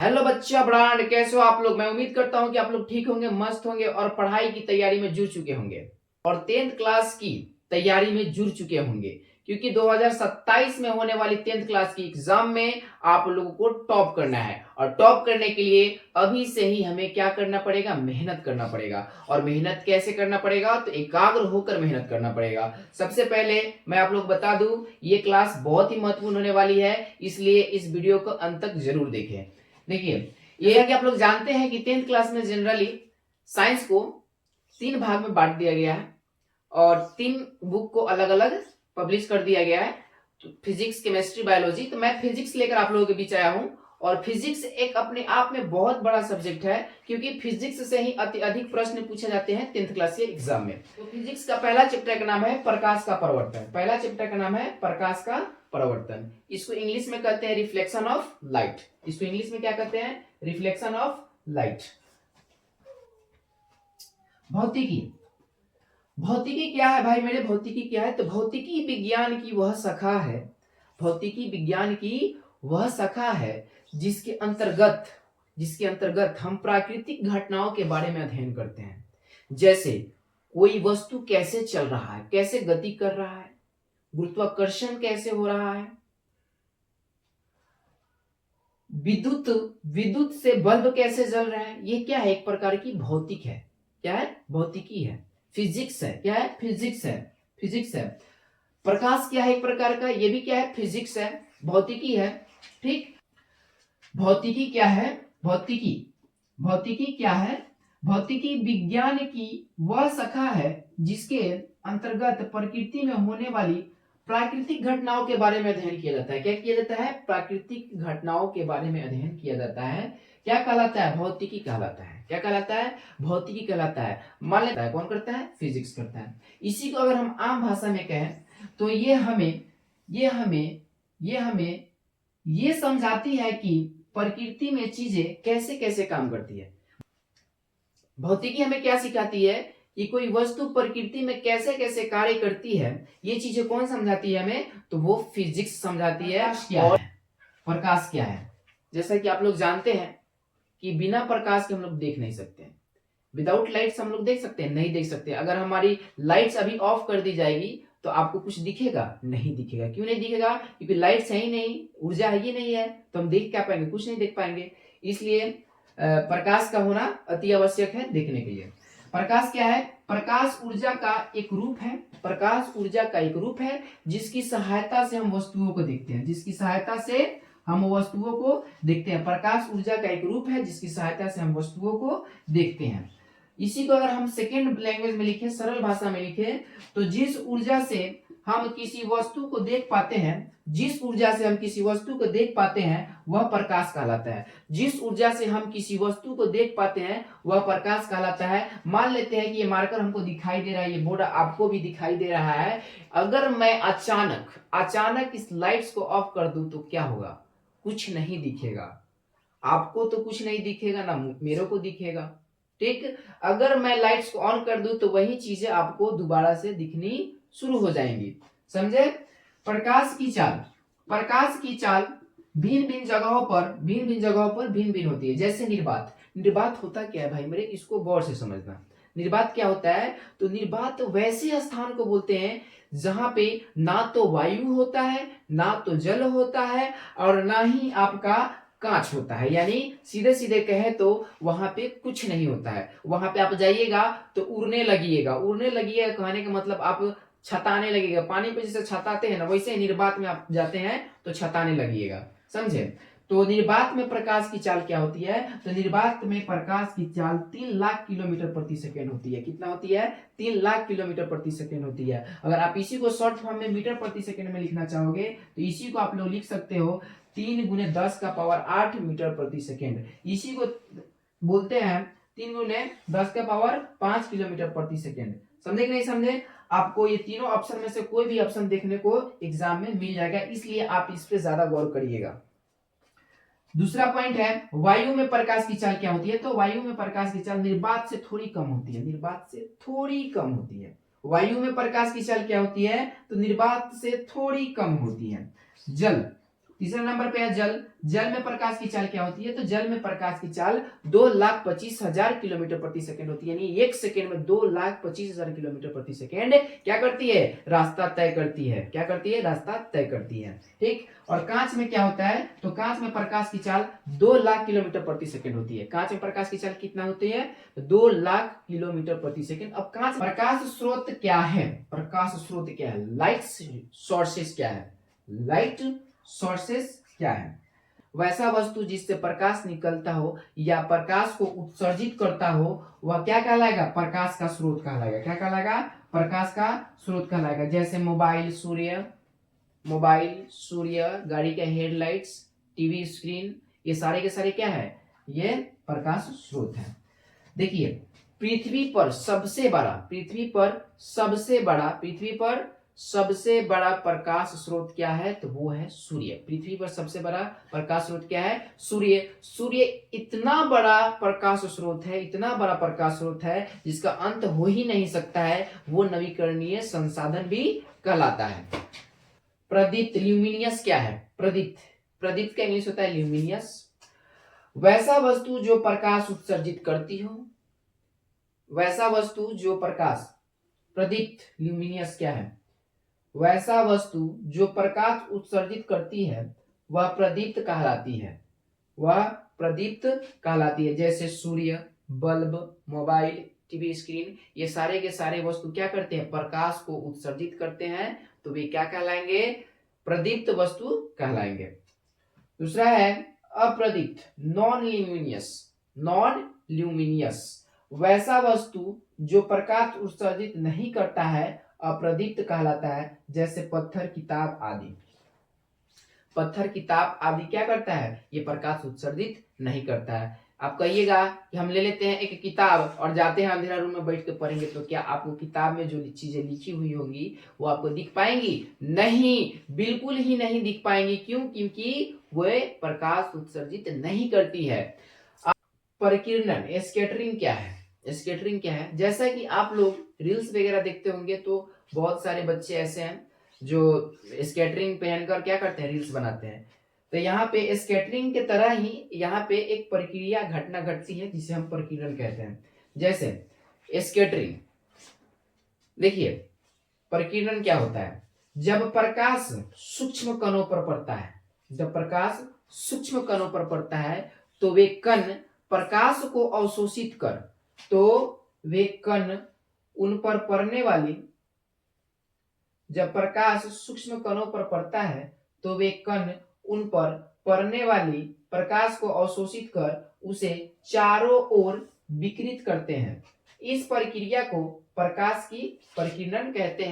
Hello बच्चा brand, कैसे हो आप लोग। मैं उम्मीद करता हूं कि आप लोग ठीक होंगे, मस्त होंगे और पढ़ाई की तैयारी में जुट चुके होंगे और 10th क्लास की तैयारी में जुट चुके होंगे, क्योंकि 2027 में होने वाली 10th क्लास की एग्जाम में आप लोगों को टॉप करना है। और टॉप करने के लिए अभी से ही हमें क्या करना पड़ेगा, मेहनत करना पड़ेगा। और मेहनत कैसे करना पड़ेगा, तो एकाग्र होकर मेहनत करना पड़ेगा। सबसे पहले मैं आप लोग बता दूं, ये क्लास बहुत ही महत्वपूर्ण होने वाली है, इसलिए इस वीडियो को अंत तक जरूर देखें। देखिए, ये है कि आप लोग जानते हैं कि 10th क्लास में जनरली साइंस को 3 भाग में बांट दिया गया है और 3 बुक को अलग अलग पब्लिश कर दिया गया है, तो फिजिक्स, केमिस्ट्री, बायोलॉजी। तो मैं फिजिक्स लेकर आप लोगों के बीच आया हूं। और फिजिक्स एक अपने आप में बहुत बड़ा सब्जेक्ट है, क्योंकि फिजिक्स से ही अति अधिक प्रश्न पूछे जाते हैं 10th क्लास के एग्जाम में। तो फिजिक्स का पहला चैप्टर का नाम है प्रकाश का परावर्तन। पहला चैप्टर का नाम है प्रकाश का परावर्तन। इसको इंग्लिश में कहते हैं रिफ्लेक्शन ऑफ लाइट। इसको इंग्लिश में क्या कहते हैं, रिफ्लेक्शन ऑफ लाइट। भौतिकी, भौतिकी क्या है भाई मेरे, भौतिकी क्या है, तो भौतिकी विज्ञान की वह शाखा है, भौतिकी विज्ञान की वह शाखा है जिसके अंतर्गत हम प्राकृतिक घटनाओं के बारे में अध्ययन करते हैं। जैसे कोई वस्तु कैसे चल रहा है, कैसे गति कर रहा है, गुरुत्वाकर्षण कैसे हो रहा है, विद्युत विद्युत से बल्ब कैसे जल रहा है, ये क्या है, एक प्रकार की भौतिक है। क्या है, भौतिकी है, फिजिक्स है। क्या है, फिजिक्स है, फिजिक्स है। प्रकाश क्या है, एक प्रकार का, ये भी क्या है, फिजिक्स है, भौतिकी है। ठीक, भौतिकी क्या है, भौतिकी भौतिकी क्या है, भौतिकी विज्ञान की वह शाखा है जिसके अंतर्गत प्रकृति में होने वाली प्राकृतिक घटनाओं के बारे में अध्ययन किया जाता है। क्या किया जाता है, प्राकृतिक घटनाओं के बारे में अध्ययन किया जाता है। क्या कहलाता है, भौतिकी कहलाता है। क्या कहलाता है, भौतिकी कहलाता है। मान लेता है कौन करता है, फिजिक्स करता है। इसी को अगर हम आम भाषा में कहें तो ये हमें ये समझाती है कि प्रकृति में चीजें कैसे कैसे काम करती है। भौतिकी हमें क्या सिखाती है कि कोई वस्तु प्रकृति में कैसे कैसे कार्य करती है, ये चीजें कौन समझाती है हमें, तो वो फिजिक्स समझाती है। और प्रकाश क्या है, जैसा कि आप लोग जानते हैं कि बिना प्रकाश के हम लोग देख नहीं सकते हैं। विदाउट लाइट्स हम लोग देख सकते हैं, नहीं देख सकते। अगर हमारी लाइट्स अभी ऑफ कर दी जाएगी तो आपको कुछ दिखेगा, नहीं दिखेगा। क्यों नहीं दिखेगा, क्योंकि लाइट्स है ही नहीं, ऊर्जा है ही नहीं है, तो हम देख क्या पाएंगे, कुछ नहीं देख पाएंगे। इसलिए प्रकाश का होना अति आवश्यक है देखने के लिए। प्रकाश क्या है, प्रकाश ऊर्जा का एक रूप है, प्रकाश ऊर्जा का एक रूप है जिसकी सहायता से हम वस्तुओं को देखते हैं, जिसकी सहायता से हम वस्तुओं को देखते हैं। प्रकाश ऊर्जा का एक रूप है जिसकी सहायता से हम वस्तुओं को देखते हैं। इसी को अगर हम सेकेंड लैंग्वेज में लिखें, सरल भाषा में लिखें, तो जिस ऊर्जा से हम किसी वस्तु को देख पाते हैं, जिस ऊर्जा से हम किसी वस्तु को देख पाते हैं वह प्रकाश कहलाता है। जिस ऊर्जा से हम किसी वस्तु को देख पाते हैं वह प्रकाश कहलाता है। मान लेते हैं कि ये मार्कर हमको दिखाई दे रहा है, ये बोर्ड आपको भी दिखाई दे रहा है। अगर मैं अचानक इस लाइट्स को ऑफ कर दूं तो क्या होगा, कुछ नहीं दिखेगा। आपको तो कुछ नहीं दिखेगा, ना मेरे को दिखेगा। ठीक, अगर मैं लाइट्स को ऑन कर दूं तो वही चीजें आपको दोबारा से दिखनी शुरू हो जाएंगी। समझे, प्रकाश की चाल भिन्न भिन्न जगहों पर भिन्न भिन्न होती है। जैसे निर्वात होता क्या है भाई मेरे, इसको गौर से समझना। निर्वात क्या होता है, तो निर्वात वैसे स्थान को बोलते हैं जहां पे ना तो वायु होता है, ना तो जल होता है, और ना ही आपका कांच होता है। यानी सीधे सीधे कहे तो वहां पे कुछ नहीं होता है। वहां पे आप जाइएगा तो उड़ने लगिएगा कहने का मतलब आप छताने लगेगा। पानी पे जैसे छताते हैं ना, वैसे निर्वात में आप जाते हैं तो छताने लगिएगा। समझे, तो निर्वात में प्रकाश की चाल क्या होती है, तो निर्वात में प्रकाश की चाल 3 लाख किलोमीटर प्रति सेकेंड होती है। कितना होती है, 3 लाख किलोमीटर प्रति सेकेंड होती है। अगर आप इसी को शॉर्ट फॉर्म में मीटर प्रति सेकेंड में लिखना चाहोगे तो इसी को आप लोग लिख सकते हो 3 गुने 10 का पावर 8 मीटर प्रति सेकेंड। इसी को बोलते हैं 3 गुने 10 का पावर 5 किलोमीटर प्रति सेकेंड। समझे कि नहीं समझे, आपको ये तीनों ऑप्शन में से कोई भी ऑप्शन देखने को एग्जाम में मिल जाएगा, इसलिए आप इस पे ज्यादा गौर करिएगा। दूसरा पॉइंट है वायु में प्रकाश की चाल क्या होती है, तो वायु में प्रकाश की चाल निर्वात से थोड़ी कम होती है। वायु में प्रकाश की चाल क्या होती है, तो निर्वात से थोड़ी कम होती है। तीसरे नंबर पे है जल। जल में प्रकाश की चाल क्या होती है? तो जल में प्रकाश की चाल 2,25,000 किलोमीटर प्रति सेकंड होती है, यानी एक सेकंड में 2,25,000 किलोमीटर प्रति सेकंड क्या करती है? रास्ता तय करती है। क्या करती है? रास्ता तय करती है। ठीक। और कांच में क्या होता है? तो कांच में प्रकाश की चाल 2 लाख किलोमीटर प्रति सेकंड होती है। कांच में प्रकाश की चाल कितना होती है? 2 लाख किलोमीटर प्रति सेकंड। अब कांच प्रकाश स्रोत क्या है? प्रकाश स्रोत क्या है? लाइट सोर्सेस क्या है? लाइट सोर्सेस क्या है? वैसा वस्तु जिससे प्रकाश निकलता हो या प्रकाश को उत्सर्जित करता हो वह क्या कहलाएगा? प्रकाश का स्रोत कहलाएगा। क्या कहलाएगा? प्रकाश का स्रोत कहलाएगा। जैसे मोबाइल, सूर्य, गाड़ी के हेडलाइट्स, टीवी स्क्रीन, ये सारे के सारे क्या है? ये प्रकाश स्रोत है। देखिए, पृथ्वी पर सबसे बड़ा प्रकाश स्रोत क्या है? तो वो है सूर्य। पृथ्वी पर सबसे बड़ा प्रकाश स्रोत क्या है? सूर्य। सूर्य इतना बड़ा प्रकाश स्रोत है जिसका अंत हो ही नहीं सकता है। वो नवीकरणीय संसाधन भी कहलाता है। प्रदीप्त, ल्यूमिनियस क्या है? प्रदीप्त का इंग्लिश होता है ल्यूमिनियस। वैसा वस्तु जो प्रकाश उत्सर्जित करती हो, प्रदीप्त, ल्यूमिनियस क्या है? वैसा वस्तु जो प्रकाश उत्सर्जित करती है वह प्रदीप्त कहलाती है। जैसे सूर्य, बल्ब, मोबाइल, टीवी स्क्रीन, ये सारे के सारे वस्तु क्या करते हैं? प्रकाश को उत्सर्जित करते हैं, तो वे क्या कहलाएंगे? प्रदीप्त वस्तु कहलाएंगे। दूसरा है अप्रदीप्त, नॉन ल्यूमिनियस। वैसा वस्तु जो प्रकाश उत्सर्जित नहीं करता है अप्रदीप्त कहलाता है। जैसे पत्थर, किताब आदि क्या करता है? ये प्रकाश उत्सर्जित नहीं करता है। आप कहिएगा कि हम ले लेते हैं एक किताब और जाते हैं अंधेरा रूम में बैठ के पढ़ेंगे, तो क्या आपको किताब में जो चीजें लिखी हुई होंगी वो आपको दिख पाएंगी? नहीं, बिल्कुल ही नहीं दिख पाएंगी। क्यों? क्योंकि वह प्रकाश उत्सर्जित नहीं करती है। परिकिरणन, स्कैटरिंग क्या है? जैसा कि आप लोग रील्स वगैरह देखते होंगे तो बहुत सारे बच्चे ऐसे हैं जो स्कैटरिंग पहनकर क्या करते हैं? रील्स बनाते हैं। तो यहाँ पे स्कैटरिंग के तरह ही यहाँ पे एक प्रक्रिया घटना घटती है जिसे हम प्रकीर्णन कहते हैं। जैसे स्कैटरिंग, देखिए प्रकीर्णन क्या होता है? जब प्रकाश सूक्ष्म कणों पर पड़ता है तो वे कण प्रकाश को अवशोषित कर, जब प्रकाश सूक्ष्म कणों पर पड़ता है तो वे कण उन पर पड़ने वाली प्रकाश को अवशोषित कर उसे चारों ओर विकिरित करते हैं। इस प्रक्रिया को प्रकाश की प्रकीर्णन कहते हैं।